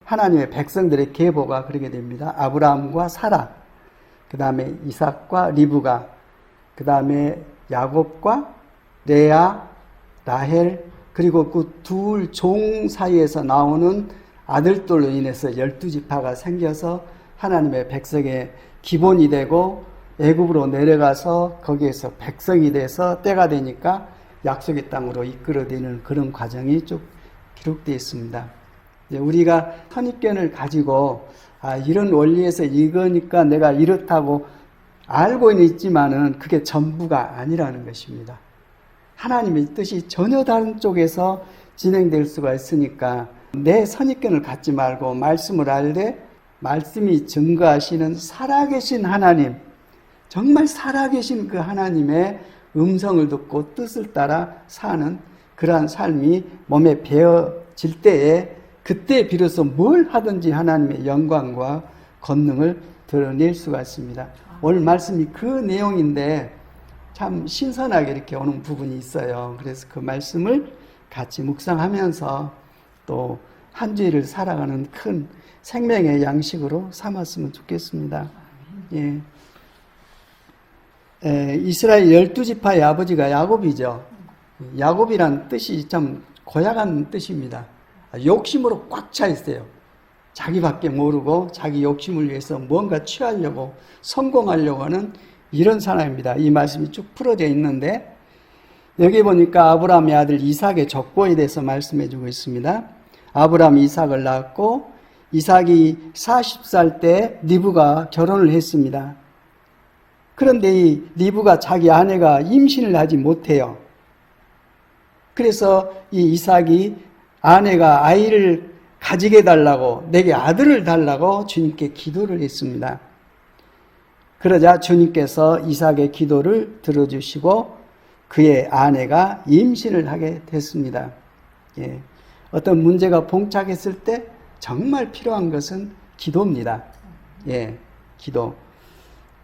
하나님의 백성들의 계보가 그렇게 됩니다. 아브라함과 사라, 그 다음에 이삭과 리브가, 그 다음에 야곱과 레아, 라헬, 그리고 그 둘 종 사이에서 나오는 아들들로 인해서 12지파가 생겨서 하나님의 백성의 기본이 되고 애굽으로 내려가서 거기에서 백성이 돼서 때가 되니까 약속의 땅으로 이끌어내는 그런 과정이 쭉 기록되어 있습니다. 우리가 선입견을 가지고 이런 원리에서 이거니까 내가 이렇다고 알고는 있지만은 그게 전부가 아니라는 것입니다. 하나님의 뜻이 전혀 다른 쪽에서 진행될 수가 있으니까 내 선입견을 갖지 말고 말씀을 알되 말씀이 증거하시는 살아계신 하나님, 정말 살아계신 그 하나님의 음성을 듣고 뜻을 따라 사는 그러한 삶이 몸에 배어질 때에 그때 비로소 뭘 하든지 하나님의 영광과 권능을 드러낼 수가 있습니다. 오늘 말씀이 그 내용인데 참 신선하게 이렇게 오는 부분이 있어요. 그래서 그 말씀을 같이 묵상하면서 또 한 주일을 살아가는 큰 생명의 양식으로 삼았으면 좋겠습니다. 예. 이스라엘 12지파의 아버지가 야곱이죠. 야곱이란 뜻이 참 고약한 뜻입니다. 욕심으로 꽉 차 있어요. 자기밖에 모르고 자기 욕심을 위해서 뭔가 취하려고 성공하려고 하는 이런 사람입니다. 이 말씀이 쭉 풀어져 있는데 여기 보니까 아브라함의 아들 이삭의 족보에 대해서 말씀해 주고 있습니다. 아브라함이 이삭을 낳았고 이삭이 40살 때 리브가 결혼을 했습니다. 그런데 이 리브가 자기 아내가 임신을 하지 못해요. 그래서 이 이삭이 아내가 아이를 가지게 달라고, 내게 아들을 달라고 주님께 기도를 했습니다. 그러자 주님께서 이삭의 기도를 들어주시고 그의 아내가 임신을 하게 됐습니다. 예. 어떤 문제가 봉착했을 때 정말 필요한 것은 기도입니다. 예, 기도.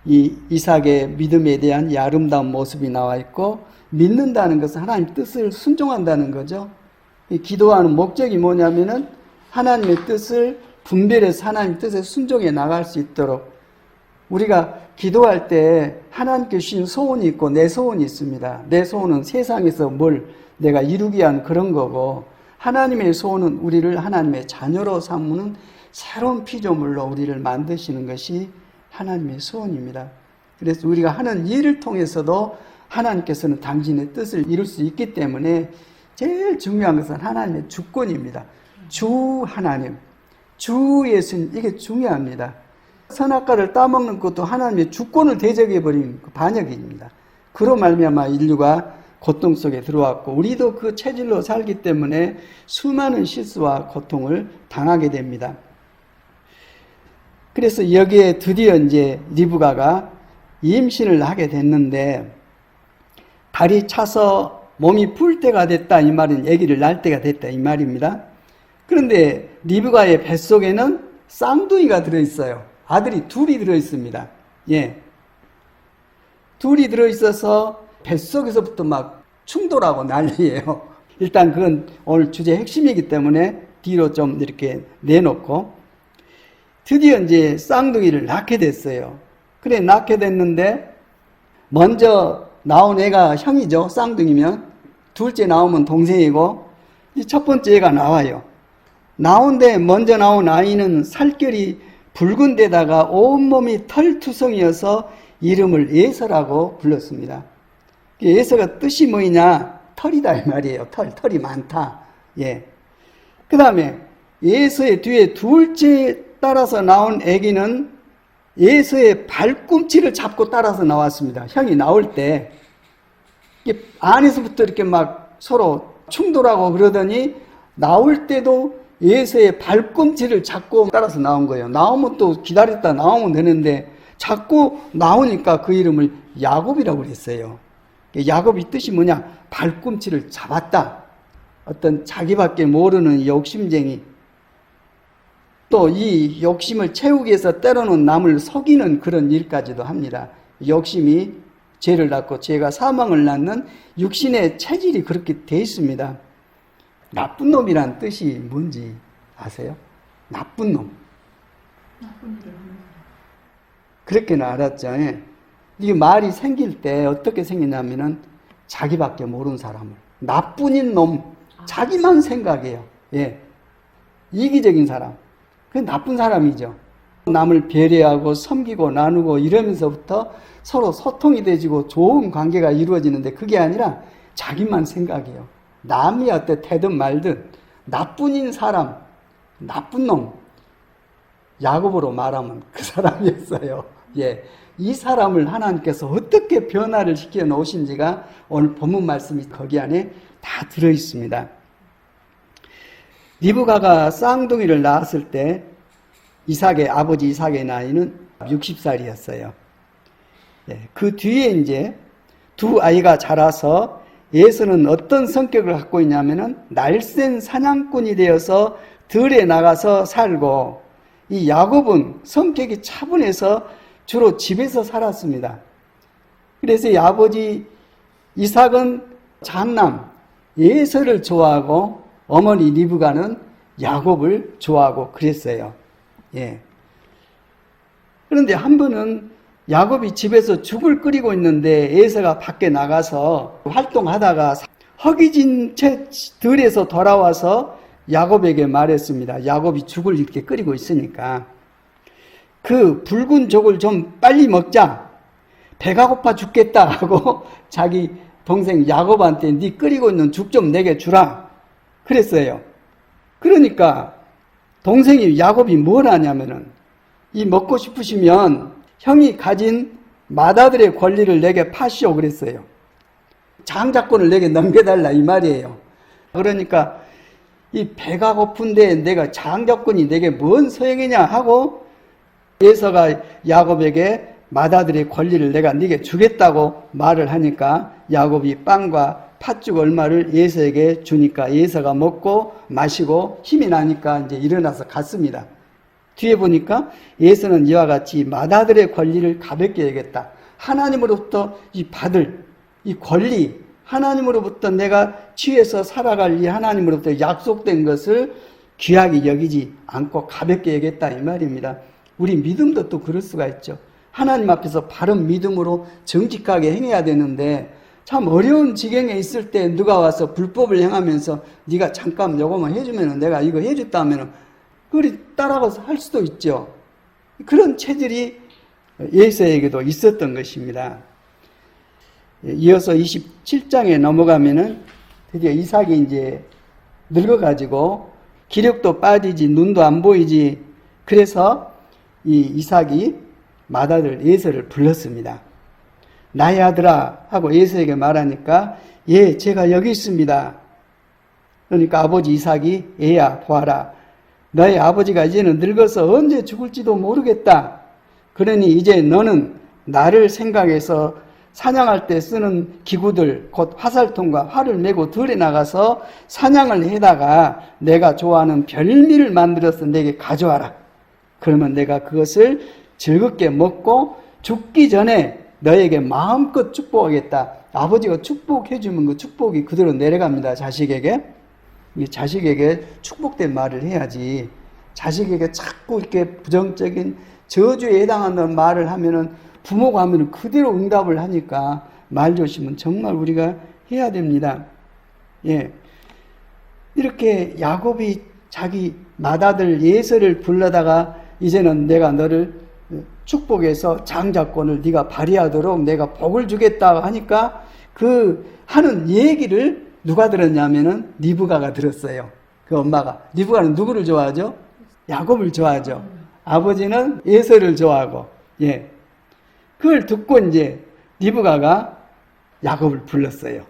이 이삭의 믿음에 대한 이 아름다운 모습이 나와 있고 믿는다는 것은 하나님 뜻을 순종한다는 거죠. 이 기도하는 목적이 뭐냐면은 하나님의 뜻을 분별해서 하나님 뜻에 순종해 나갈 수 있도록 우리가 기도할 때 하나님께 주신 소원이 있고 내 소원이 있습니다. 내 소원은 세상에서 뭘 내가 이루기 위한 그런 거고 하나님의 소원은 우리를 하나님의 자녀로 삼는 새로운 피조물로 우리를 만드시는 것이 하나님의 소원입니다. 그래서 우리가 하는 일을 통해서도 하나님께서는 당신의 뜻을 이룰 수 있기 때문에 제일 중요한 것은 하나님의 주권입니다. 주 하나님, 주 예수님, 이게 중요합니다. 선악과를 따먹는 것도 하나님의 주권을 대적해버린 그 반역입니다. 그로 말미암아 인류가 고통 속에 들어왔고 우리도 그 체질로 살기 때문에 수많은 실수와 고통을 당하게 됩니다. 그래서 여기에 드디어 이제 리브가가 임신을 하게 됐는데 달이 차서 몸이 풀 때가 됐다 이 말은 아기를 낳을 때가 됐다 이 말입니다. 그런데 리브가의 뱃속에는 쌍둥이가 들어있어요. 아들이 둘이 들어있습니다. 예. 둘이 들어있어서 뱃속에서부터 막 충돌하고 난리예요. 일단 그건 오늘 주제 핵심이기 때문에 뒤로 좀 이렇게 내놓고 드디어 이제 쌍둥이를 낳게 됐어요. 그래 낳게 됐는데 먼저 나온 애가 형이죠. 쌍둥이면 둘째 나오면 동생이고 첫 번째 애가 나와요. 나온데 먼저 나온 아이는 살결이 붉은 데다가 온몸이 털투성이어서 이름을 예서라고 불렀습니다. 예서가 뜻이 뭐냐? 털이다 이 말이에요. 털이 많다. 예. 그 다음에 예서의 뒤에 둘째 따라서 나온 아기는 예서의 발꿈치를 잡고 따라서 나왔습니다. 형이 나올 때 안에서부터 이렇게 막 서로 충돌하고 그러더니 나올 때도 예서의 발꿈치를 잡고 따라서 나온 거예요. 나오면 또 기다렸다 나오면 되는데 자꾸 나오니까 그 이름을 야곱이라고 그랬어요. 야곱이 뜻이 뭐냐? 발꿈치를 잡았다. 어떤 자기밖에 모르는 욕심쟁이. 또 이 욕심을 채우기 위해서 때로는 남을 속이는 그런 일까지도 합니다. 욕심이 죄를 낳고 죄가 사망을 낳는 육신의 체질이 그렇게 돼 있습니다. 나쁜 놈이란 뜻이 뭔지 아세요? 나쁜 놈. 나쁜 일을 하는 사람. 그렇게는 알았죠. 예. 이게 말이 생길 때 어떻게 생기냐면은 자기밖에 모르는 사람을. 나뿐인 놈. 자기만 생각해요. 예. 이기적인 사람. 그게 나쁜 사람이죠. 남을 배려하고 섬기고 나누고 이러면서부터 서로 소통이 되지고 좋은 관계가 이루어지는데 그게 아니라 자기만 생각해요. 남이 어때 되든 말든 나뿐인 사람, 나쁜 놈. 야곱으로 말하면 그 사람이었어요. 예. 이 사람을 하나님께서 어떻게 변화를 시켜 놓으신지가 오늘 본문 말씀이 거기 안에 다 들어 있습니다. 리브가가 쌍둥이를 낳았을 때 아버지 이삭의 나이는 60살이었어요. 예. 그 뒤에 이제 두 아이가 자라서 에서는 어떤 성격을 갖고 있냐면은 날쌘 사냥꾼이 되어서 들에 나가서 살고 이 야곱은 성격이 차분해서 주로 집에서 살았습니다. 그래서 이 아버지 이삭은 장남 에서를 좋아하고 어머니 리브가는 야곱을 좋아하고 그랬어요. 예. 그런데 한 번은 야곱이 집에서 죽을 끓이고 있는데 에서가 밖에 나가서 활동하다가 허기진 채 들에서 돌아와서 야곱에게 말했습니다. 야곱이 죽을 이렇게 끓이고 있으니까 그 붉은 족을 좀 빨리 먹자. 배가 고파 죽겠다 하고 자기 동생 야곱한테 네 끓이고 있는 죽 좀 내게 주라 그랬어요. 그러니까 동생이 야곱이 뭘 하냐면은 이 먹고 싶으시면 형이 가진 맏아들의 권리를 내게 파시오 그랬어요. 장자권을 내게 넘겨달라 맏아들의 말이에요. 그러니까 이 배가 고픈데 내가 장자권이 내게 뭔 소용이냐 하고 에서가 야곱에게 맏아들의 권리를 내가 네게 주겠다고 말을 하니까 야곱이 빵과 팥죽 얼마를 에서에게 주니까 에서가 먹고 마시고 힘이 나니까 이제 일어나서 갔습니다. 뒤에 보니까 에서는 이와 같이 맏아들의 권리를 가볍게 여겼다. 하나님으로부터 받을 이 권리, 하나님으로부터 내가 취해서 살아갈 이 하나님으로부터 약속된 것을 귀하게 여기지 않고 가볍게 여겼다 이 말입니다. 우리 믿음도 또 그럴 수가 있죠. 하나님 앞에서 바른 믿음으로 정직하게 행해야 되는데 참 어려운 지경에 있을 때 누가 와서 불법을 행하면서 네가 잠깐 요거만 해주면 내가 이거 해줬다 하면 그걸 따라가서 할 수도 있죠. 그런 체질이 에서에게도 있었던 것입니다. 이어서 27장에 넘어가면은 드디어 이삭이 이제 늙어가지고 기력도 빠지지 눈도 안 보이지 그래서 이 이삭이 맏아들 에서를 불렀습니다. 나의 아들아 하고 에서에게 말하니까 예 제가 여기 있습니다. 그러니까 아버지 이삭이 애야 보아라 너의 아버지가 이제는 늙어서 언제 죽을지도 모르겠다. 그러니 이제 너는 나를 생각해서 사냥할 때 쓰는 기구들 곧 화살통과 활을 메고 들에 나가서 사냥을 해다가 내가 좋아하는 별미를 만들어서 내게 가져와라. 그러면 내가 그것을 즐겁게 먹고 죽기 전에 너에게 마음껏 축복하겠다. 아버지가 축복해주면 그 축복이 그대로 내려갑니다. 자식에게. 자식에게 축복된 말을 해야지. 자식에게 자꾸 이렇게 부정적인 저주에 해당하는 말을 하면은 부모가 하면은 그대로 응답을 하니까 말 조심은 정말 우리가 해야 됩니다. 예. 이렇게 야곱이 자기 맏아들 에서를 불러다가 이제는 내가 너를 축복해서 장자권을 네가 발휘하도록 내가 복을 주겠다 하니까 그 하는 얘기를 누가 들었냐면은 리브가가 들었어요. 그 엄마가. 리브가는 누구를 좋아하죠? 야곱을 좋아하죠. 아버지는 에서를 좋아하고. 예. 그걸 듣고 이제 리브가가 야곱을 불렀어요.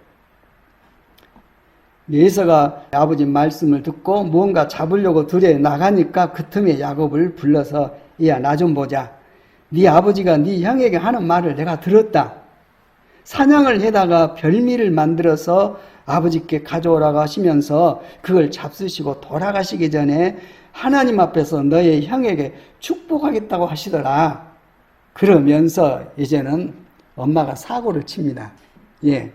에서가 아버지 말씀을 듣고 무언가 잡으려고 들에 나가니까 그 틈에 야곱을 불러서 야, 나 좀 보자. 네 아버지가 네 형에게 하는 말을 내가 들었다. 사냥을 해다가 별미를 만들어서 아버지께 가져오라고 하시면서 그걸 잡수시고 돌아가시기 전에 하나님 앞에서 너의 형에게 축복하겠다고 하시더라. 그러면서 이제는 엄마가 사고를 칩니다. 예.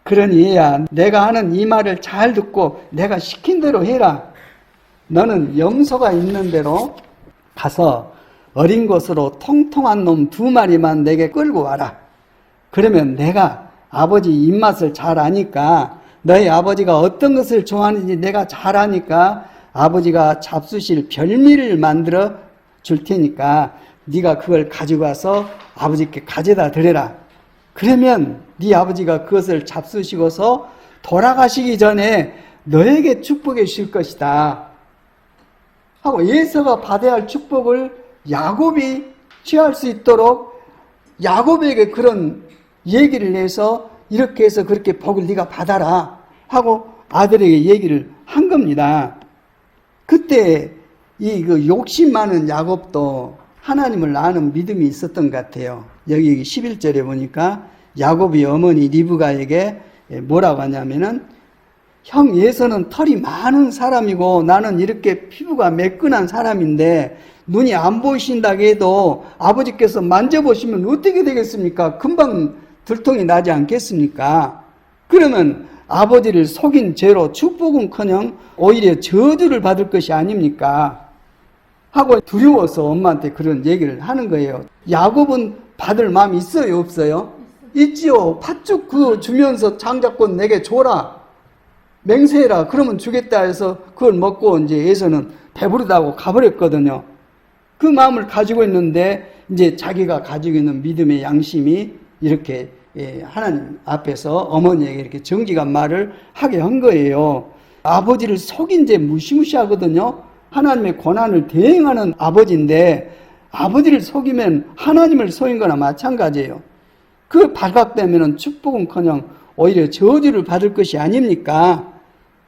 그러니 얘야 내가 하는 이 말을 잘 듣고 내가 시킨 대로 해라. 너는 염소가 있는 대로 가서 어린 것으로 통통한 놈 2마리만 내게 끌고 와라. 그러면 내가 아버지 입맛을 잘 아니까, 너희 아버지가 어떤 것을 좋아하는지 내가 잘 아니까 아버지가 잡수실 별미를 만들어 줄 테니까 네가 그걸 가지고 와서 아버지께 가져다 드려라. 그러면 네 아버지가 그것을 잡수시고서 돌아가시기 전에 너에게 축복해 주실 것이다 하고, 에서가 받아야 할 축복을 야곱이 취할 수 있도록 야곱에게 그런 얘기를 해서, 이렇게 해서 그렇게 복을 네가 받아라 하고 아들에게 얘기를 한 겁니다. 그때 이 그 욕심 많은 야곱도 하나님을 아는 믿음이 있었던 것 같아요. 여기 11절에 보니까 야곱이 어머니 리브가에게 뭐라고 하냐면은, 형 에서는 털이 많은 사람이고 나는 이렇게 피부가 매끈한 사람인데 눈이 안 보이신다고 해도 아버지께서 만져보시면 어떻게 되겠습니까? 금방 들통이 나지 않겠습니까? 그러면 아버지를 속인 죄로 축복은커녕 오히려 저주를 받을 것이 아닙니까? 하고 두려워서 엄마한테 그런 얘기를 하는 거예요. 야곱은 받을 마음이 있어요, 없어요? 있지요. 팥죽 주면서 장자권 내게 줘라, 맹세해라, 그러면 주겠다 해서 그걸 먹고 이제 에서는 배부르다고 가버렸거든요. 그 마음을 가지고 있는데 이제 자기가 가지고 있는 믿음의 양심이 이렇게 하나님 앞에서 어머니에게 이렇게 정직한 말을 하게 한 거예요. 아버지를 속인 죄 무시무시하거든요. 하나님의 권한을 대행하는 아버지인데 아버지를 속이면 하나님을 속인 거나 마찬가지예요. 그 발각되면 축복은커녕 오히려 저주를 받을 것이 아닙니까?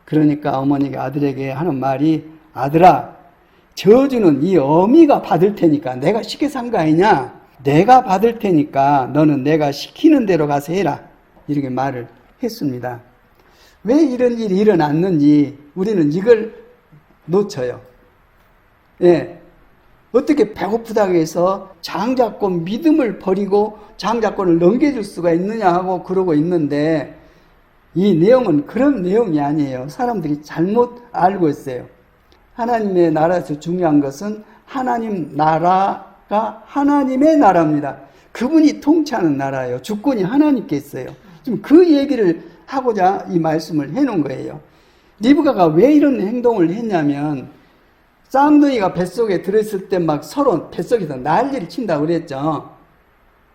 그러니까 어머니가 아들에게 하는 말이, 아들아, 저주는 이 어미가 받을 테니까 내가 쉽게 산 거 아니냐? 내가 받을 테니까 너는 내가 시키는 대로 가서 해라. 이렇게 말을 했습니다. 왜 이런 일이 일어났는지 우리는 이걸 놓쳐요. 예. 어떻게 배고프다고 해서 장자권 믿음을 버리고 장자권을 넘겨줄 수가 있느냐 하고 그러고 있는데, 이 내용은 그런 내용이 아니에요. 사람들이 잘못 알고 있어요. 하나님의 나라에서 중요한 것은 하나님 나라가 하나님의 나라입니다. 그분이 통치하는 나라예요. 주권이 하나님께 있어요. 지금 그 얘기를 하고자 이 말씀을 해놓은 거예요. 리브가가 왜 이런 행동을 했냐면, 쌍둥이가 뱃속에 들어있을 때 막 서로 뱃속에서 난리를 친다고 그랬죠.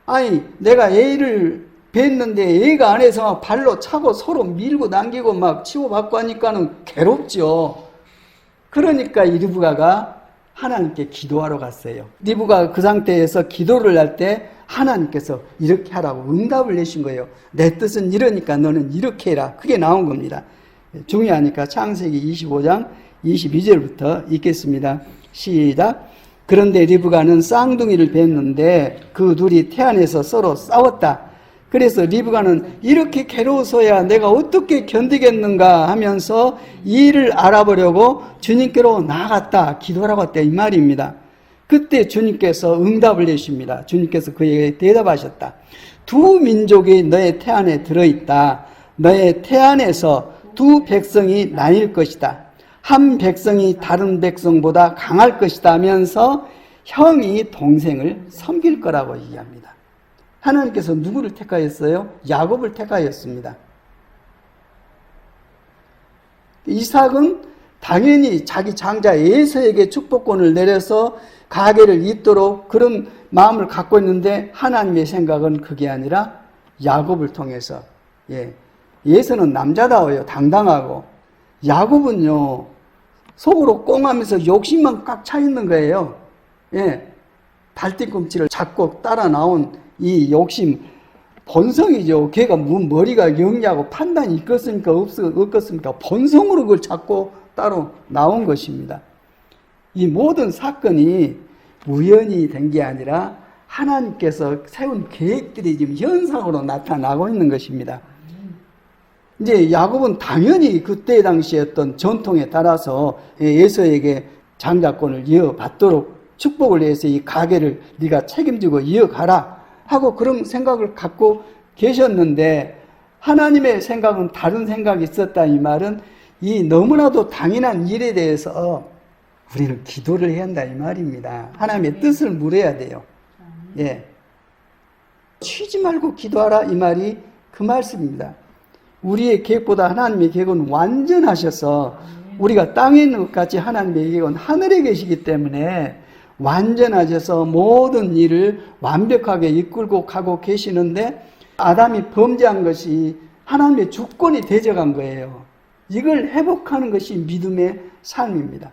아니, 내가 애를 뵀는데 애가 안에서 막 발로 차고 서로 밀고 당기고 막 치고받고 하니까는 괴롭죠. 그러니까 이 리브가가 하나님께 기도하러 갔어요. 리브가가 그 상태에서 기도를 할 때 하나님께서 이렇게 하라고 응답을 내신 거예요. 내 뜻은 이러니까 너는 이렇게 해라. 그게 나온 겁니다. 중요하니까 창세기 25장 22절부터 읽겠습니다. 시작. 그런데 리브가는 쌍둥이를 뵀는데 그 둘이 태안에서 서로 싸웠다. 그래서 리브가는 이렇게 괴로워서야 내가 어떻게 견디겠는가 하면서 이 일을 알아보려고 주님께로 나아갔다. 기도하라고 했다, 이 말입니다. 그때 주님께서 응답을 내십니다. 주님께서 그에게 대답하셨다. 두 민족이 너의 태안에 들어있다. 너의 태안에서 두 백성이 나뉠 것이다. 한 백성이 다른 백성보다 강할 것이다 하면서 형이 동생을 섬길 거라고 얘기합니다. 하나님께서 누구를 택하였어요? 야곱을 택하였습니다. 이삭은 당연히 자기 장자 에서에게 축복권을 내려서 가계를 잇도록 그런 마음을 갖고 있는데, 하나님의 생각은 그게 아니라 야곱을 통해서, 에서는 남자다워요. 당당하고. 야곱은요, 속으로 꽁하면서 욕심만 꽉 차 있는 거예요. 발뒤꿈치를 잡고 따라 나온 이 욕심, 본성이죠. 걔가 머리가 영리하고 판단이 있겠습니까? 없겠습니까? 본성으로 그걸 잡고 따로 나온 것입니다. 이 모든 사건이 우연히 된 게 아니라 하나님께서 세운 계획들이 지금 현상으로 나타나고 있는 것입니다. 이제 야곱은 당연히 그때 당시에 어떤 전통에 따라서 에서에게 장자권을 이어받도록 축복을 해서 이 가계를 네가 책임지고 이어가라 하고 그런 생각을 갖고 계셨는데, 하나님의 생각은 다른 생각이 있었다. 이 말은 이 너무나도 당연한 일에 대해서 우리는 기도를 해야 한다 이 말입니다. 하나님의 뜻을 물어야 돼요. 예. 쉬지 말고 기도하라 이 말이 그 말씀입니다. 우리의 계획보다 하나님의 계획은 완전하셔서 우리가 땅에 있는 것 같이 하나님의 계획은 하늘에 계시기 때문에 완전하셔서 모든 일을 완벽하게 이끌고 가고 계시는데 아담이 범죄한 것이 하나님의 주권이 되져간 거예요. 이걸 회복하는 것이 믿음의 삶입니다.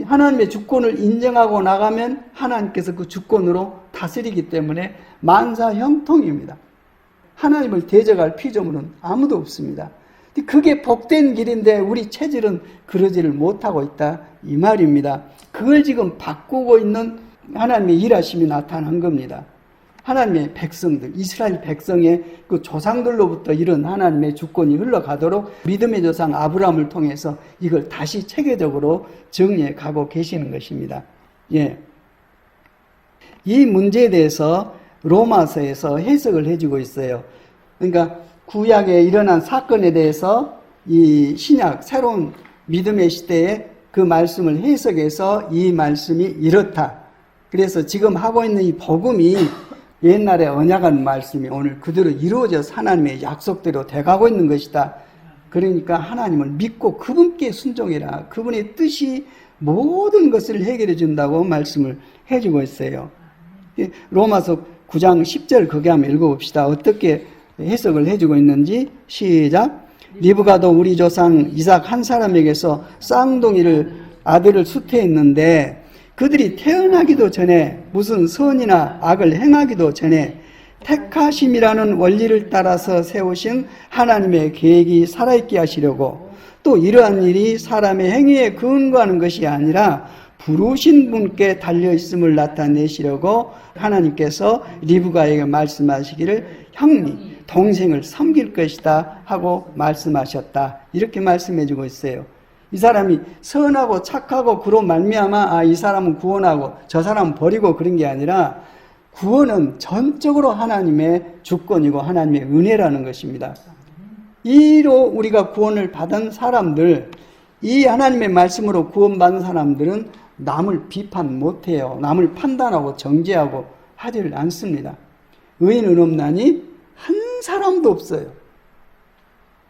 하나님의 주권을 인정하고 나가면 하나님께서 그 주권으로 다스리기 때문에 만사 형통입니다. 하나님을 대적할 피조물은 아무도 없습니다. 그게 복된 길인데 우리 체질은 그러지를 못하고 있다 이 말입니다. 그걸 지금 바꾸고 있는 하나님의 일하심이 나타난 겁니다. 하나님의 백성들, 이스라엘 백성의 그 조상들로부터 이런 하나님의 주권이 흘러가도록 믿음의 조상 아브라함을 통해서 이걸 다시 체계적으로 정리해 가고 계시는 것입니다. 예. 이 문제에 대해서 로마서에서 해석을 해주고 있어요. 그러니까 구약에 일어난 사건에 대해서 이 신약, 새로운 믿음의 시대에 그 말씀을 해석해서 이 말씀이 이렇다. 그래서 지금 하고 있는 이 복음이 옛날에 언약한 말씀이 오늘 그대로 이루어져서 하나님의 약속대로 돼가고 있는 것이다. 그러니까 하나님을 믿고 그분께 순종해라. 그분의 뜻이 모든 것을 해결해 준다고 말씀을 해주고 있어요. 로마서 9장 10절 거기 한번 읽어봅시다. 어떻게 해석을 해주고 있는지 시작. 리브가도 우리 조상 이삭 한 사람에게서 쌍둥이를 아들을 수태했는데 그들이 태어나기도 전에 무슨 선이나 악을 행하기도 전에 택하심이라는 원리를 따라서 세우신 하나님의 계획이 살아있게 하시려고 또 이러한 일이 사람의 행위에 근거하는 것이 아니라 부르신 분께 달려있음을 나타내시려고 하나님께서 리브가에게 말씀하시기를 형님, 동생을 섬길 것이다 하고 말씀하셨다. 이렇게 말씀해주고 있어요. 이 사람이 선하고 착하고 그로 말미암아 이 사람은 구원하고 저 사람은 버리고 그런 게 아니라 구원은 전적으로 하나님의 주권이고 하나님의 은혜라는 것입니다. 이로 우리가 구원을 받은 사람들, 이 하나님의 말씀으로 구원받은 사람들은 남을 비판 못해요. 남을 판단하고 정죄하고 하지를 않습니다. 의인은 없나니 한 사람도 없어요.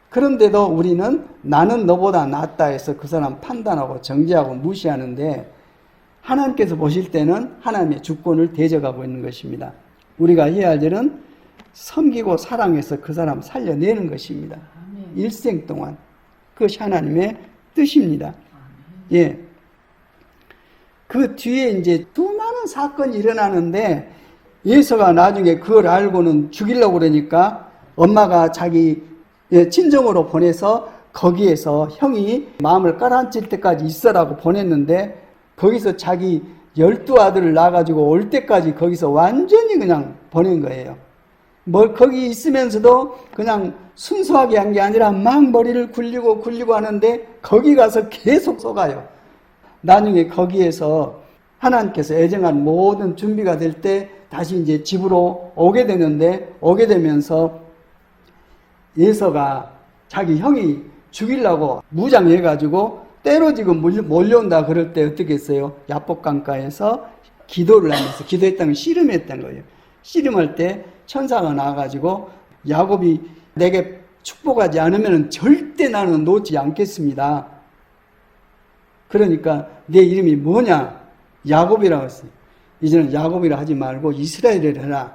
그런데도 우리는 나는 너보다 낫다 해서 그 사람 판단하고 정죄하고 무시하는데 하나님께서 보실 때는 하나님의 주권을 대적하고 있는 것입니다. 우리가 해야 할 일은 섬기고 사랑해서 그 사람 살려내는 것입니다. 일생 동안. 그것이 하나님의 뜻입니다. 예. 그 뒤에 이제 수많은 사건이 일어나는데 예서가 나중에 그걸 알고는 죽이려고 그러니까 엄마가 자기 친정으로 보내서 거기에서 형이 마음을 깔아앉힐 때까지 있어라고 보냈는데 거기서 자기 12아들을 낳아가지고 올 때까지 거기서 완전히 그냥 보낸 거예요. 거기 있으면서도 그냥 순수하게 한 게 아니라 막 머리를 굴리고 하는데 거기 가서 계속 속아요. 나중에 거기에서 하나님께서 애정한 모든 준비가 될 때 다시 이제 집으로 오게 되는데 오게 되면서 예서가 자기 형이 죽이려고 무장해가지고 때로 지금 몰려온다 그럴 때 어떻게 했어요? 야복강가에서 기도를 하면서 기도했다는 건 씨름했던 거예요. 씨름할 때 천사가 나와가지고 야곱이 내게 축복하지 않으면 절대 나는 놓지 않겠습니다. 그러니까 내 이름이 뭐냐? 야곱이라고 했어요. 이제는 야곱이라 하지 말고 이스라엘이라 해라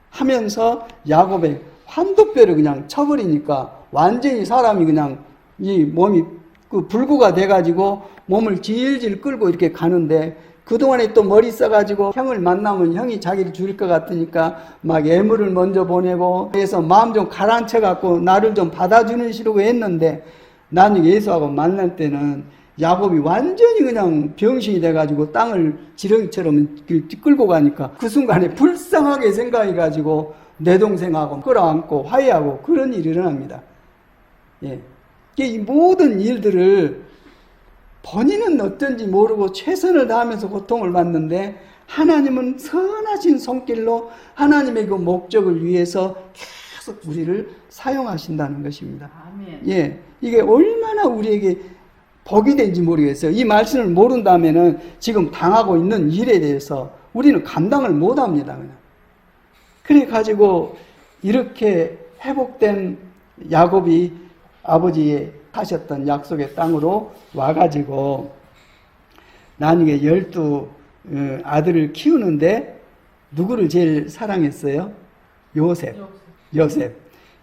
하면서 야곱의 환도뼈를 그냥 쳐버리니까 완전히 사람이 그냥 이 몸이 그 불구가 돼가지고 몸을 질질 끌고 이렇게 가는데 그동안에 또 머리 써가지고 형을 만나면 형이 자기를 죽일 것 같으니까 막 애물을 먼저 보내고 해서 마음 좀 가라앉혀갖고 나를 좀 받아주는 시라고 했는데 나중에 예수하고 만날 때는 야곱이 완전히 그냥 병신이 돼가지고 땅을 지렁이처럼 끌고 가니까 그 순간에 불쌍하게 생각해가지고 내 동생하고 끌어안고 화해하고 그런 일이 일어납니다. 예. 이 모든 일들을 본인은 어떤지 모르고 최선을 다하면서 고통을 받는데 하나님은 선하신 손길로 하나님의 그 목적을 위해서 계속 우리를 사용하신다는 것입니다. 아멘. 예. 이게 얼마나 우리에게 복이 된지 모르겠어요. 이 말씀을 모른다면은 지금 당하고 있는 일에 대해서 우리는 감당을 못 합니다. 그냥. 그래 가지고 이렇게 회복된 야곱이 아버지의 하셨던 약속의 땅으로 와가지고 나중에 12 아들을 키우는데 누구를 제일 사랑했어요? 요셉.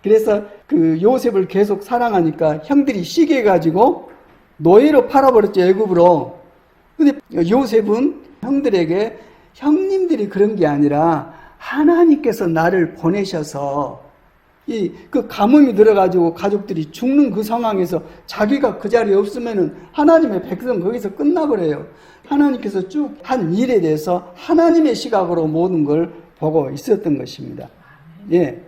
그래서 그 요셉을 계속 사랑하니까 형들이 시기해 가지고 노예로 팔아버렸죠, 애굽으로. 근데 요셉은 형들에게 형님들이 그런 게 아니라 하나님께서 나를 보내셔서 그 가뭄이 들어가지고 가족들이 죽는 그 상황에서 자기가 그 자리에 없으면은 하나님의 백성 거기서 끝나버려요. 하나님께서 쭉 한 일에 대해서 하나님의 시각으로 모든 걸 보고 있었던 것입니다. 예.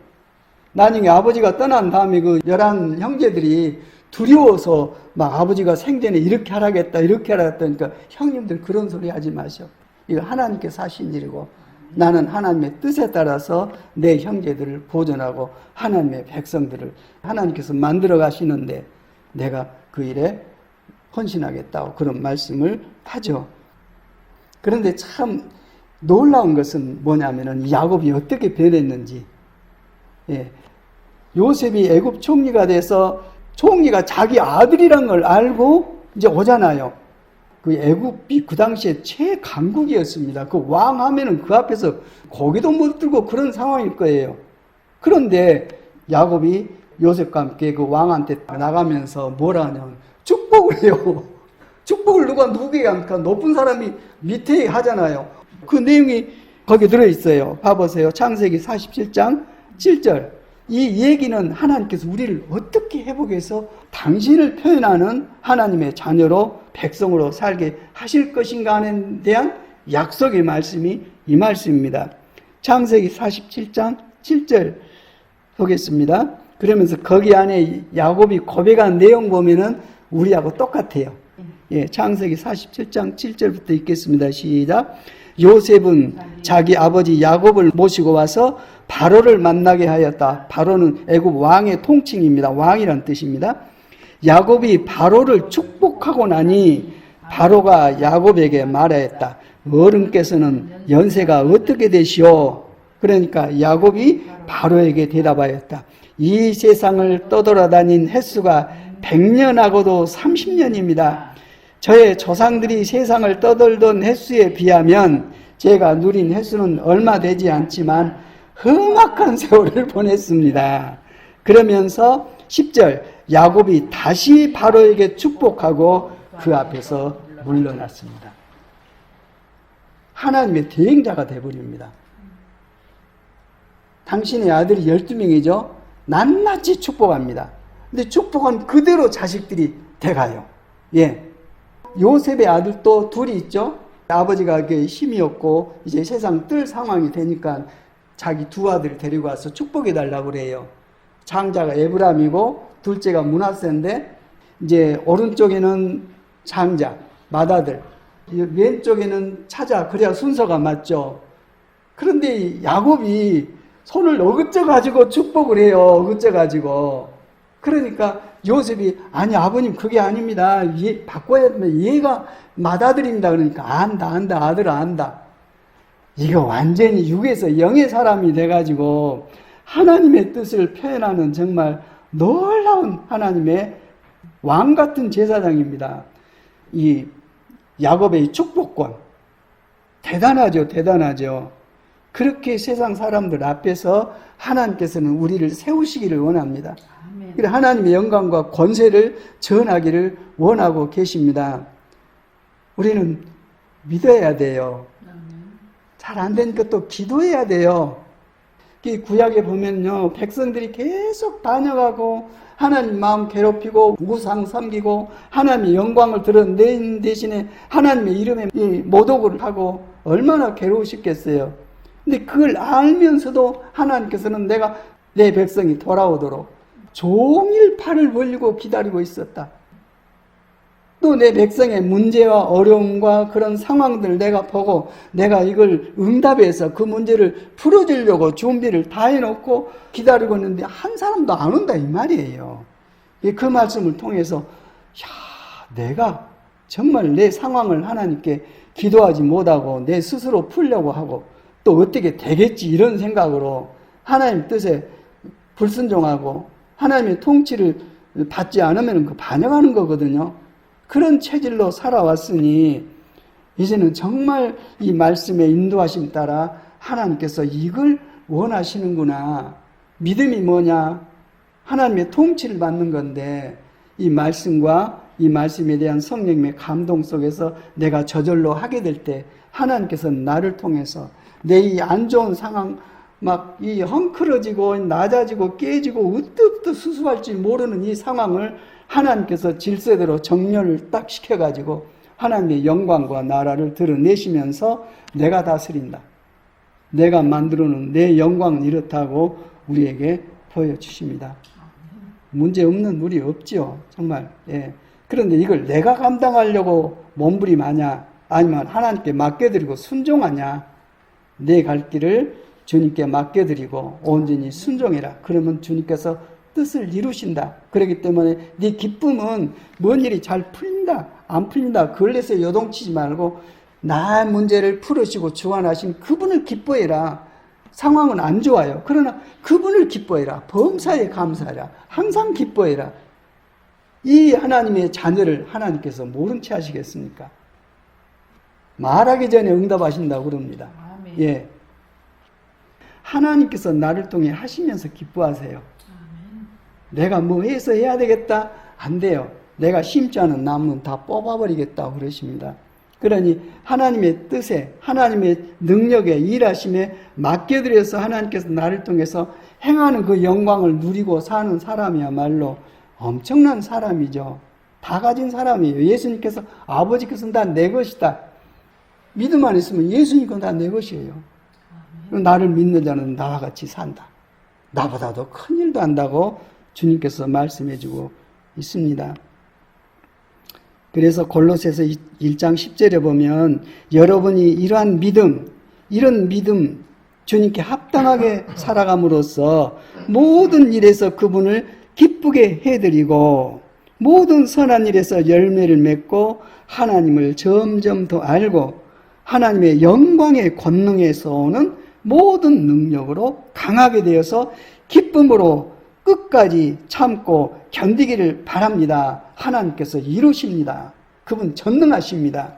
나중에 아버지가 떠난 다음에 그 11 형제들이 두려워서 막 아버지가 생전에 이렇게 하라겠다, 이렇게 하라겠다. 그러니까 형님들 그런 소리 하지 마셔. 이거 하나님께서 하신 일이고 나는 하나님의 뜻에 따라서 내 형제들을 보존하고 하나님의 백성들을 하나님께서 만들어 가시는데 내가 그 일에 헌신하겠다고 그런 말씀을 하죠. 그런데 참 놀라운 것은 뭐냐면은 야곱이 어떻게 변했는지. 예. 요셉이 애굽 총리가 돼서 총리가 자기 아들이란 걸 알고 이제 오잖아요. 그 애굽이 그 당시에 최강국이었습니다. 그 왕 하면은 그 앞에서 고개도 못 들고 그런 상황일 거예요. 그런데 야곱이 요셉과 함께 그 왕한테 나가면서 뭐라 하냐면 축복을 해요. 축복을 누구에게 합니까? 높은 사람이 밑에 하잖아요. 그 내용이 거기 들어있어요. 봐보세요. 창세기 47장 7절. 이 얘기는 하나님께서 우리를 어떻게 회복해서 당신을 표현하는 하나님의 자녀로 백성으로 살게 하실 것인가에 대한 약속의 말씀이 이 말씀입니다. 창세기 47장 7절 보겠습니다. 그러면서 거기 안에 야곱이 고백한 내용 보면은 우리하고 똑같아요. 예, 창세기 47장 7절부터 읽겠습니다. 시작. 요셉은 자기 아버지 야곱을 모시고 와서 바로를 만나게 하였다. 바로는 애굽 왕의 통칭입니다. 왕이란 뜻입니다. 야곱이 바로를 축복하고 나니 바로가 야곱에게 말하였다. 어른께서는 연세가 어떻게 되시오? 그러니까 야곱이 바로에게 대답하였다. 이 세상을 떠돌아다닌 횟수가 100년하고도 30년입니다. 저의 조상들이 세상을 떠돌던 횟수에 비하면 제가 누린 횟수는 얼마 되지 않지만 험악한 세월을 보냈습니다. 그러면서 10절 야곱이 다시 바로에게 축복하고 그 앞에서 물러났습니다. 하나님의 대행자가 되어버립니다. 당신의 아들이 12명이죠. 낱낱이 축복합니다. 근데 축복한 그대로 자식들이 돼가요. 예. 요셉의 아들도 둘이 있죠. 아버지가 힘이 없고 이제 세상 뜰 상황이 되니까 자기 두 아들을 데리고 와서 축복해달라고 그래요. 장자가 에브람이고 둘째가 므낫세인데 이제 오른쪽에는 장자, 맏아들, 왼쪽에는 차자, 그래야 순서가 맞죠. 그런데 야곱이 손을 어긋져가지고 축복을 해요. 어긋져가지고. 그러니까 요셉이 아니 아버님 그게 아닙니다. 바꿔야 되면 얘가 맏아들입니다. 그러니까 안다 아들 안다. 이거 완전히 6에서 0의 사람이 돼가지고 하나님의 뜻을 표현하는 정말 놀라운 하나님의 왕 같은 제사장입니다. 이 야곱의 축복권 대단하죠. 대단하죠. 그렇게 세상 사람들 앞에서 하나님께서는 우리를 세우시기를 원합니다. 그래서 하나님의 영광과 권세를 전하기를 원하고 계십니다. 우리는 믿어야 돼요. 잘 안 되니까 또 기도해야 돼요. 구약에 보면요, 백성들이 계속 다녀가고 하나님 마음 괴롭히고 우상 섬기고 하나님의 영광을 드러낸 대신에 하나님의 이름에 모독을 하고 얼마나 괴로우셨겠어요. 근데 그걸 알면서도 하나님께서는 내가 내 백성이 돌아오도록 종일 팔을 벌리고 기다리고 있었다. 또 내 백성의 문제와 어려움과 그런 상황들을 내가 보고 내가 이걸 응답해서 그 문제를 풀어주려고 준비를 다 해놓고 기다리고 있는데 한 사람도 안 온다 이 말이에요. 그 말씀을 통해서 야 내가 정말 내 상황을 하나님께 기도하지 못하고 내 스스로 풀려고 하고 또 어떻게 되겠지 이런 생각으로 하나님 뜻에 불순종하고 하나님의 통치를 받지 않으면 그 반역하는 거거든요. 그런 체질로 살아왔으니 이제는 정말 이 말씀의 인도하심 따라 하나님께서 이걸 원하시는구나. 믿음이 뭐냐? 하나님의 통치를 받는 건데 이 말씀과 이 말씀에 대한 성령님의 감동 속에서 내가 저절로 하게 될 때 하나님께서 나를 통해서 내 이 안 좋은 상황 막 이 헝클어지고 낮아지고 깨지고 으뜨으뜨 수수할지 모르는 이 상황을 하나님께서 질서대로 정렬을 딱 시켜가지고 하나님의 영광과 나라를 드러내시면서 내가 다스린다. 내가 만들어놓은 내 영광은 이렇다고 우리에게 보여주십니다. 문제 없는 우리 없죠. 정말. 예. 그런데 이걸 내가 감당하려고 몸부림하냐 아니면 하나님께 맡겨드리고 순종하냐. 내 갈 길을 주님께 맡겨드리고 온전히 순종해라. 그러면 주님께서 뜻을 이루신다. 그렇기 때문에 네 기쁨은 뭔 일이 잘 풀린다 안 풀린다 그걸에서 요동치지 말고 나의 문제를 풀으시고 주관하신 그분을 기뻐해라. 상황은 안 좋아요. 그러나 그분을 기뻐해라. 범사에 감사해라. 항상 기뻐해라. 이 하나님의 자녀를 하나님께서 모른 채 하시겠습니까? 말하기 전에 응답하신다고 그럽니다. 아멘. 예. 하나님께서 나를 통해 하시면서 기뻐하세요. 아멘. 내가 뭐 해서 해야 되겠다? 안 돼요. 내가 심지 않은 나무는 다 뽑아버리겠다고 그러십니다. 그러니 하나님의 뜻에 하나님의 능력에 일하심에 맡겨드려서 하나님께서 나를 통해서 행하는 그 영광을 누리고 사는 사람이야말로 엄청난 사람이죠. 다 가진 사람이에요. 예수님께서 아버지께서는 다 내 것이다. 믿음만 있으면 예수님께서는 다 내 것이에요. 나를 믿는 자는 나와 같이 산다. 나보다도 큰 일도 한다고 주님께서 말씀해주고 있습니다. 그래서 골로새서 1장 10절에 보면 여러분이 이러한 믿음, 이런 믿음 주님께 합당하게 살아감으로써 모든 일에서 그분을 기쁘게 해드리고 모든 선한 일에서 열매를 맺고 하나님을 점점 더 알고 하나님의 영광의 권능에서 오는 모든 능력으로 강하게 되어서 기쁨으로 끝까지 참고 견디기를 바랍니다. 하나님께서 이루십니다. 그분 전능하십니다.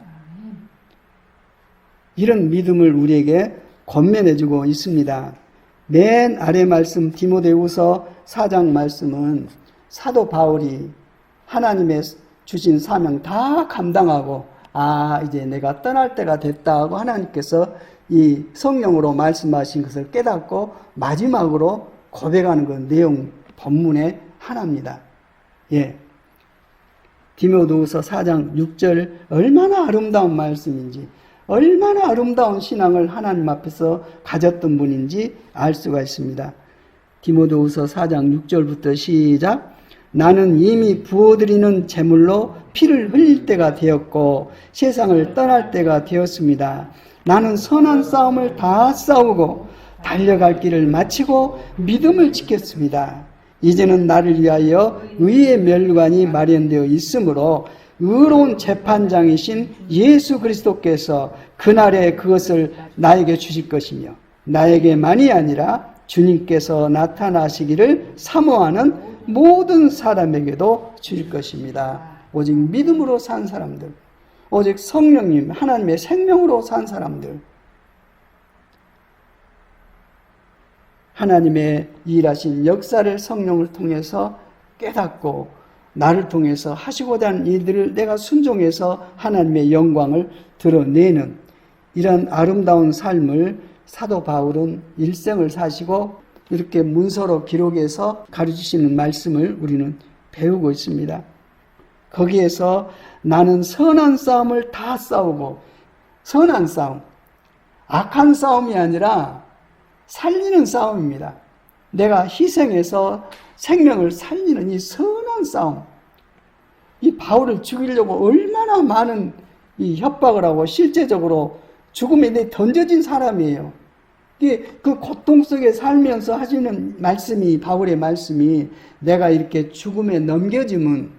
이런 믿음을 우리에게 권면해주고 있습니다. 맨 아래 말씀 디모데후서 4장 말씀은 사도 바울이 하나님의 주신 사명 다 감당하고 이제 내가 떠날 때가 됐다 하고 하나님께서 이 성령으로 말씀하신 것을 깨닫고 마지막으로 고백하는 그 내용 본문의 하나입니다. 예. 디모데후서 4장 6절 얼마나 아름다운 말씀인지 얼마나 아름다운 신앙을 하나님 앞에서 가졌던 분인지 알 수가 있습니다. 디모데후서 4장 6절부터 시작. 나는 이미 부어드리는 제물로 피를 흘릴 때가 되었고 세상을 떠날 때가 되었습니다. 나는 선한 싸움을 다 싸우고 달려갈 길을 마치고 믿음을 지켰습니다. 이제는 나를 위하여 의의 멸관이 마련되어 있으므로 의로운 재판장이신 예수 그리스도께서 그날에 그것을 나에게 주실 것이며 나에게만이 아니라 주님께서 나타나시기를 사모하는 모든 사람에게도 주실 것입니다. 오직 믿음으로 산 사람들, 오직 성령님 하나님의 생명으로 산 사람들, 하나님의 일하신 역사를 성령을 통해서 깨닫고 나를 통해서 하시고자 하는 일들을 내가 순종해서 하나님의 영광을 드러내는 이런 아름다운 삶을 사도 바울은 일생을 사시고 이렇게 문서로 기록해서 가르치시는 말씀을 우리는 배우고 있습니다. 거기에서 나는 선한 싸움을 다 싸우고, 선한 싸움, 악한 싸움이 아니라 살리는 싸움입니다. 내가 희생해서 생명을 살리는 이 선한 싸움. 이 바울을 죽이려고 얼마나 많은 이 협박을 하고 실제적으로 죽음에 내 던져진 사람이에요. 그 고통 속에 살면서 하시는 말씀이, 바울의 말씀이 내가 이렇게 죽음에 넘겨지면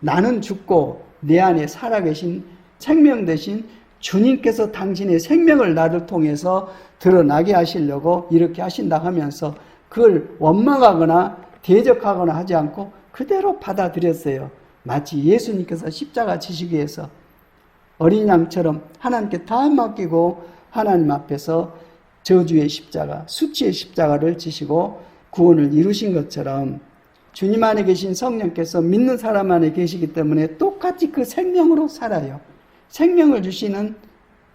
나는 죽고 내 안에 살아계신 생명 대신 주님께서 당신의 생명을 나를 통해서 드러나게 하시려고 이렇게 하신다 하면서 그걸 원망하거나 대적하거나 하지 않고 그대로 받아들였어요. 마치 예수님께서 십자가 지시기 위해서 어린 양처럼 하나님께 다 맡기고 하나님 앞에서 저주의 십자가, 수치의 십자가를 지시고 구원을 이루신 것처럼 주님 안에 계신 성령께서 믿는 사람 안에 계시기 때문에 똑같이 그 생명으로 살아요. 생명을 주시는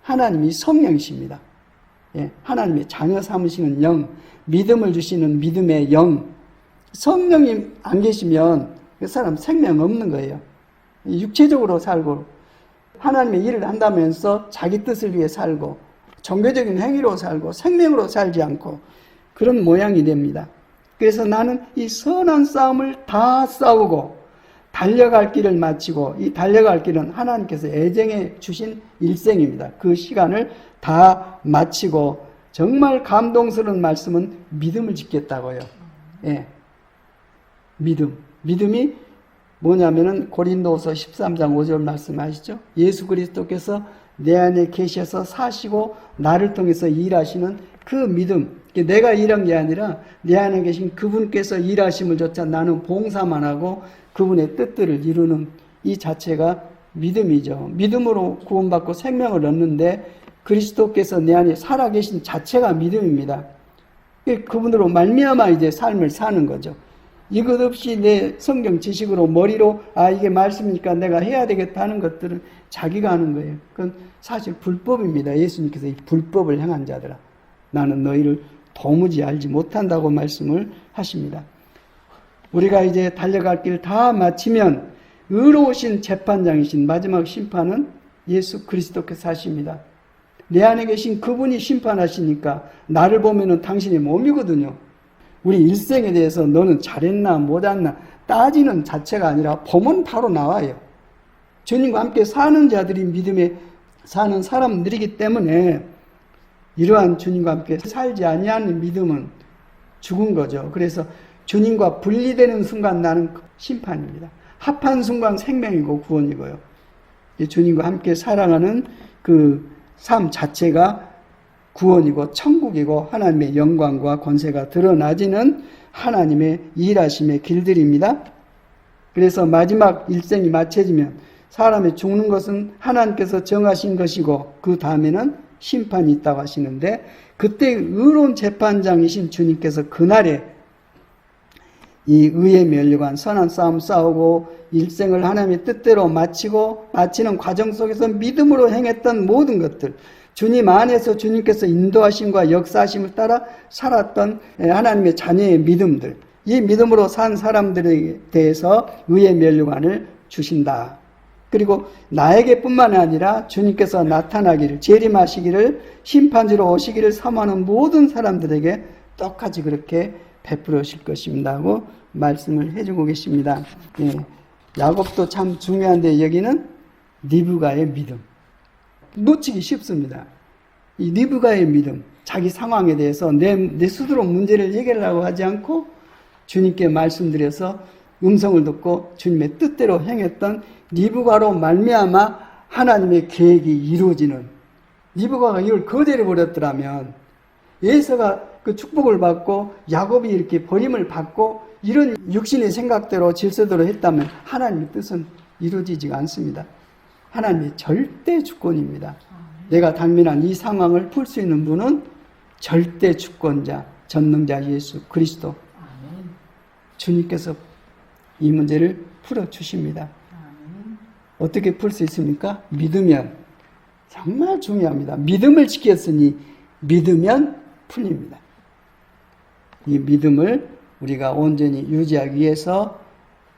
하나님이 성령이십니다. 예, 하나님의 자녀 삼으시는 영, 믿음을 주시는 믿음의 영. 성령이 안 계시면 그 사람 생명 없는 거예요. 육체적으로 살고 하나님의 일을 한다면서 자기 뜻을 위해 살고 종교적인 행위로 살고 생명으로 살지 않고 그런 모양이 됩니다. 그래서 나는 이 선한 싸움을 다 싸우고 달려갈 길을 마치고 이 달려갈 길은 하나님께서 애정해 주신 일생입니다. 그 시간을 다 마치고 정말 감동스러운 말씀은 믿음을 짓겠다고요. 예. 믿음이 뭐냐면은 고린도후서 13장 5절 말씀하시죠. 예수 그리스도께서 내 안에 계셔서 사시고 나를 통해서 일하시는 그 믿음. 내가 일한 게 아니라 내 안에 계신 그분께서 일하심을 조차 나는 봉사만 하고 그분의 뜻들을 이루는 이 자체가 믿음이죠. 믿음으로 구원받고 생명을 얻는데 그리스도께서 내 안에 살아계신 자체가 믿음입니다. 그분으로 말미암아 이제 삶을 사는 거죠. 이것 없이 내 성경 지식으로 머리로 이게 말씀이니까 내가 해야 되겠다 하는 것들은 자기가 하는 거예요. 그건 사실 불법입니다. 예수님께서 이 불법을 행한 자들아 나는 너희를 도무지 알지 못한다고 말씀을 하십니다. 우리가 이제 달려갈 길 다 마치면 의로우신 재판장이신 마지막 심판은 예수 그리스도께서 하십니다. 내 안에 계신 그분이 심판하시니까 나를 보면은 당신의 몸이거든요. 우리 일생에 대해서 너는 잘했나 못했나 따지는 자체가 아니라 보면 바로 나와요. 주님과 함께 사는 자들이 믿음에 사는 사람들이기 때문에 이러한 주님과 함께 살지 아니하는 믿음은 죽은 거죠. 그래서 주님과 분리되는 순간 나는 심판입니다. 합한 순간 생명이고 구원이고요. 주님과 함께 살아가는 그 삶 자체가 구원이고 천국이고 하나님의 영광과 권세가 드러나지는 하나님의 일하심의 길들입니다. 그래서 마지막 일생이 마쳐지면 사람이 죽는 것은 하나님께서 정하신 것이고 그 다음에는 심판이 있다고 하시는데 그때 의로운 재판장이신 주님께서 그날에 이 의의 면류관 선한 싸움 싸우고 일생을 하나님의 뜻대로 마치는 과정 속에서 믿음으로 행했던 모든 것들 주님 안에서 주님께서 인도하심과 역사하심을 따라 살았던 하나님의 자녀의 믿음들 이 믿음으로 산 사람들에 대해서 의의 면류관을 주신다. 그리고 나에게뿐만 아니라 주님께서 나타나기를 재림하시기를 심판지로 오시기를 사모하는 모든 사람들에게 똑같이 그렇게 베풀으실 것입니다 하고 말씀을 해주고 계십니다. 예. 야곱도 참 중요한데 여기는 리브가의 믿음. 놓치기 쉽습니다. 이 리브가의 믿음, 자기 상황에 대해서 내 스스로 문제를 해결하려고 하지 않고 주님께 말씀드려서 음성을 듣고 주님의 뜻대로 행했던 리브가로 말미암아 하나님의 계획이 이루어지는 리브가가 이걸 거절해버렸더라면 에서가 그 축복을 받고 야곱이 이렇게 버림을 받고 이런 육신의 생각대로 질서대로 했다면 하나님의 뜻은 이루어지지가 않습니다. 하나님의 절대 주권입니다. 내가 당면한 이 상황을 풀 수 있는 분은 절대 주권자, 전능자 예수 그리스도 주님께서 이 문제를 풀어주십니다. 어떻게 풀 수 있습니까? 믿으면 정말 중요합니다. 믿음을 지켰으니 믿으면 풀립니다. 이 믿음을 우리가 온전히 유지하기 위해서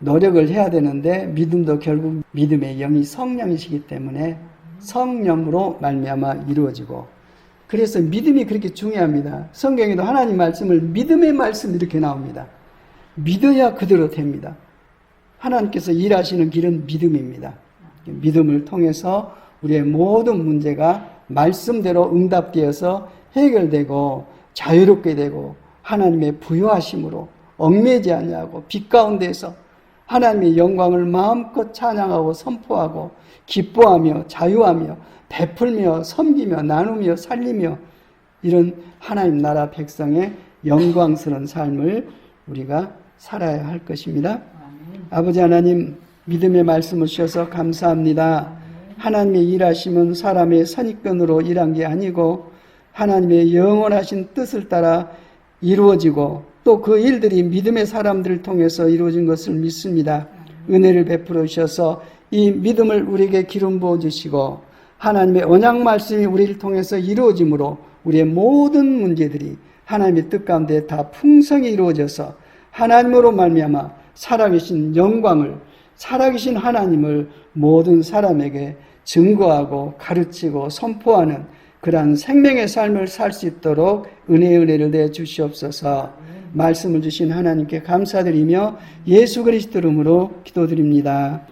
노력을 해야 되는데 믿음도 결국 믿음의 영이 성령이시기 때문에 성령으로 말미암아 이루어지고 그래서 믿음이 그렇게 중요합니다. 성경에도 하나님 말씀을 믿음의 말씀 이렇게 나옵니다. 믿어야 그대로 됩니다. 하나님께서 일하시는 길은 믿음입니다. 믿음을 통해서 우리의 모든 문제가 말씀대로 응답되어서 해결되고 자유롭게 되고 하나님의 부요하심으로 얽매지 아니하고 빛 가운데에서 하나님의 영광을 마음껏 찬양하고 선포하고 기뻐하며 자유하며 베풀며 섬기며 나누며 살리며 이런 하나님 나라 백성의 영광스러운 삶을 우리가 살아야 할 것입니다. 아버지 하나님, 믿음의 말씀을 주셔서 감사합니다. 하나님의 일하심은 사람의 선입견으로 일한 게 아니고 하나님의 영원하신 뜻을 따라 이루어지고 또 그 일들이 믿음의 사람들을 통해서 이루어진 것을 믿습니다. 은혜를 베풀어 주셔서 이 믿음을 우리에게 기름 부어 주시고 하나님의 언약 말씀이 우리를 통해서 이루어짐으로 우리의 모든 문제들이 하나님의 뜻 가운데 다 풍성히 이루어져서 하나님으로 말미암아 살아계신 영광을, 살아계신 하나님을 모든 사람에게 증거하고 가르치고 선포하는 그러한 생명의 삶을 살 수 있도록 은혜를 내 주시옵소서. 말씀을 주신 하나님께 감사드리며 예수 그리스도 이름으로 기도드립니다.